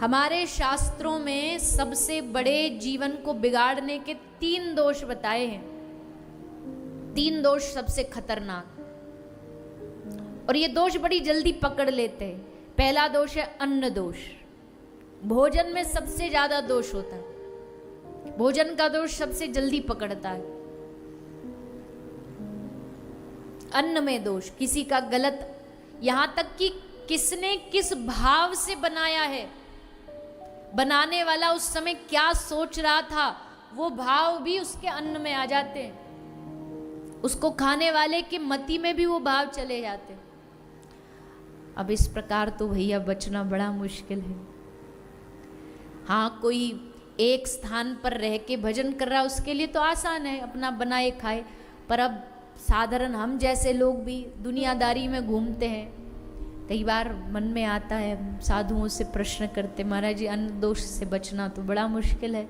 हमारे शास्त्रों में सबसे बड़े जीवन को बिगाड़ने के 3 दोष बताए हैं। 3 दोष सबसे खतरनाक, और ये दोष बड़ी जल्दी पकड़ लेते हैं। पहला दोष है अन्न दोष। भोजन में सबसे ज्यादा दोष होता है, भोजन का दोष सबसे जल्दी पकड़ता है। अन्न में दोष, किसी का गलत, यहां तक कि किसने किस भाव से बनाया है, बनाने वाला उस समय क्या सोच रहा था, वो भाव भी उसके अन्न में आ जाते हैं। उसको खाने वाले की मति में भी वो भाव चले जाते हैं। अब इस प्रकार तो भैया बचना बड़ा मुश्किल है। हाँ, कोई एक स्थान पर रह के भजन कर रहा है, उसके लिए तो आसान है, अपना बनाए खाए। पर अब साधारण हम जैसे लोग भी दुनियादारी में घूमते हैं, कई बार मन में आता है, साधुओं से प्रश्न करते, महाराज जी अन्न दोष से बचना तो बड़ा मुश्किल है।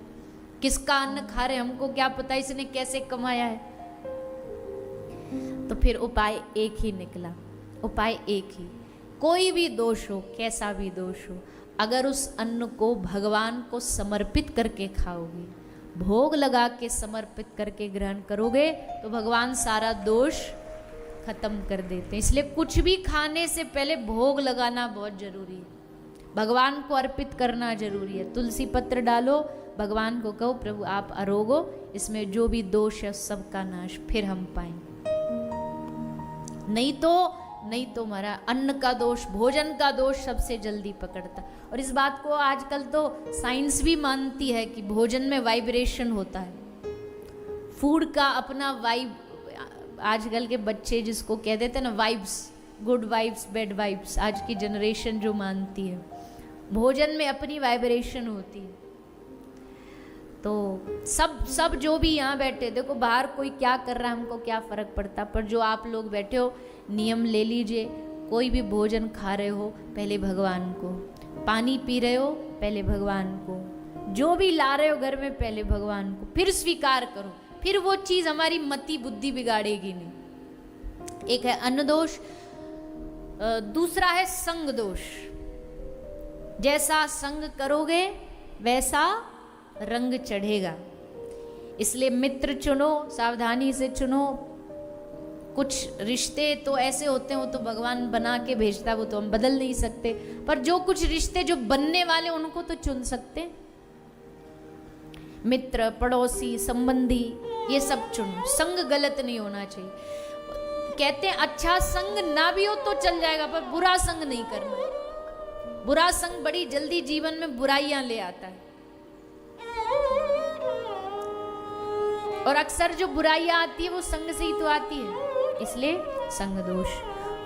किसका अन्न खा रहे, हमको क्या पता इसने कैसे कमाया है। तो फिर उपाय एक ही निकला, उपाय एक ही। कोई भी दोष हो, कैसा भी दोष हो, अगर उस अन्न को भगवान को समर्पित करके खाओगे, भोग लगा के समर्पित करके ग्रहण करोगे, तो भगवान सारा दोष खत्म कर देते हैं। इसलिए कुछ भी खाने से पहले भोग लगाना बहुत जरूरी है, भगवान को अर्पित करना जरूरी है। तुलसी पत्र डालो, भगवान को कहो प्रभु आप आरोगो, इसमें जो भी दोष है सबका नाश, फिर हम पाएंगे। नहीं तो हमारा अन्न का दोष, भोजन का दोष सबसे जल्दी पकड़ता। और इस बात को आजकल तो साइंस भी मानती है कि भोजन में वाइब्रेशन होता है, फूड का अपना वाइब। आजकल के बच्चे जिसको कह देते हैं ना vibes, good vibes bad vibes, आज की जनरेशन जो मानती है, भोजन में अपनी वाइब्रेशन होती है। तो सब जो भी यहाँ बैठे, देखो बाहर कोई क्या कर रहा है हमको क्या फर्क पड़ता, पर जो आप लोग बैठे हो नियम ले लीजिए। कोई भी भोजन खा रहे हो पहले भगवान को, पानी पी रहे हो पहले भगवान को, जो भी ला रहे हो घर में पहले भगवान को, फिर स्वीकार करो, फिर वो चीज हमारी मति बुद्धि बिगाड़ेगी नहीं। एक है अन्न दोष, दूसरा है संग दोष। जैसा संग करोगे वैसा रंग चढ़ेगा, इसलिए मित्र चुनो, सावधानी से चुनो। कुछ रिश्ते तो ऐसे होते हैं, वो तो भगवान बना के भेजता है, वो तो हम बदल नहीं सकते, पर जो कुछ रिश्ते जो बनने वाले उनको तो चुन सकते। मित्र, पड़ोसी, संबंधी, ये सब चुनो, संग गलत नहीं होना चाहिए। कहते हैं अच्छा संग ना भी हो तो चल जाएगा, पर बुरा संग नहीं करना। बुरा संग बड़ी जल्दी जीवन में बुराइयां ले आता है, और अक्सर जो बुराइयां आती है वो संग से ही तो आती है, इसलिए संग दोष।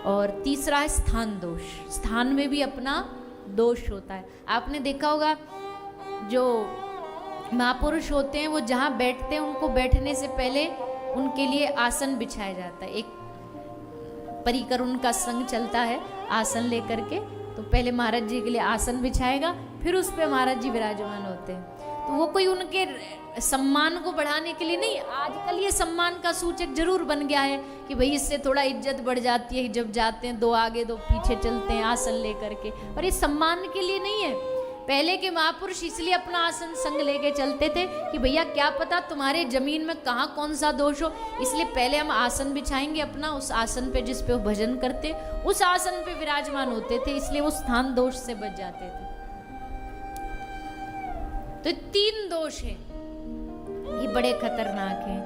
और तीसरा है स्थान दोष। स्थान में भी अपना दोष होता है। आपने देखा होगा जो महापुरुष होते हैं वो जहाँ बैठते हैं उनको बैठने से पहले उनके लिए आसन बिछाया जाता है। एक परिकर उनका संग चलता है आसन लेकर के, तो पहले महाराज जी के लिए आसन बिछाएगा, फिर उस पर महाराज जी विराजमान होते हैं। तो वो कोई उनके सम्मान को बढ़ाने के लिए नहीं, आजकल ये सम्मान का सूचक जरूर बन गया है कि भाई इससे थोड़ा इज्जत बढ़ जाती है, जब जाते हैं दो आगे दो पीछे चलते हैं आसन लेकर के, और ये सम्मान के लिए नहीं है। पहले के महापुरुष इसलिए अपना आसन संग लेके चलते थे कि भैया क्या पता तुम्हारे जमीन में कहाँ कौन सा दोष हो, इसलिए पहले हम आसन बिछाएंगे अपना, उस आसन पे जिस पे वो भजन करते उस आसन पे विराजमान होते थे, इसलिए वो स्थान दोष से बच जाते थे। तो 3 दोष हैं, ये बड़े खतरनाक हैं।